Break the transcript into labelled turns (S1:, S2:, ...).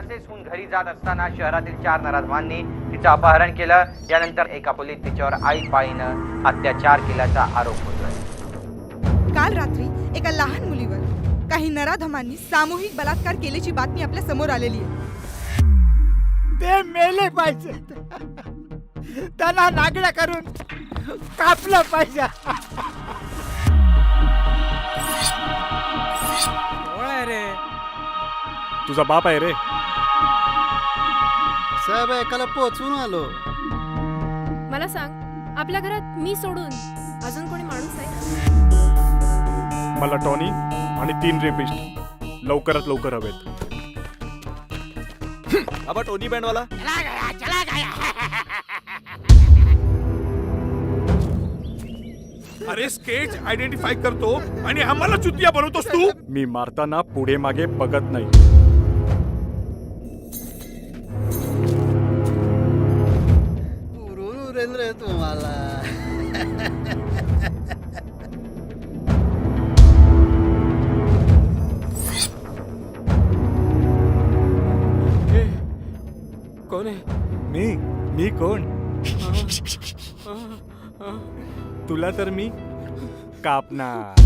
S1: क्लासेसहून घरी जात असताना शहरातील 4 नराधमांनी तिचं अपहरण केलं. यानंतर एका पोलीस तिच्यावर आळीपाळीनं अत्याचार केल्याचा आरोप होतोय.
S2: काल रात्री एका लहान मुलीवर काही नराधमांनी सामूहिक बलात्कार केल्याची बातमी आपल्या समोर आलेली आहे.
S3: ते मेले पाहिजे, त्यांना नागड्या करून कापलं पाहिजे.
S4: रे
S5: तुझा बाप आहे रे.
S6: साहेब एकाला पोहोचून आलो.
S7: मला सांग, आपल्या घरात मी सोडून अजून कोणी माणूस आहे?
S5: मला टॉनी आणि 3 रेपिस्ट लवकरात लवकर हवेत.
S4: आबा टोनी बँडवाला
S8: अरे स्केच आयडेंटिफाय करतो आणि आम्हाला चुतिया बनवतोस तू.
S5: मी मारताना पुढे मागे बघत नाही.
S6: पुरून उरेल रे तुम्हाला.
S4: कोण आहे?
S5: मी कोण? तुला तर मी कापणार.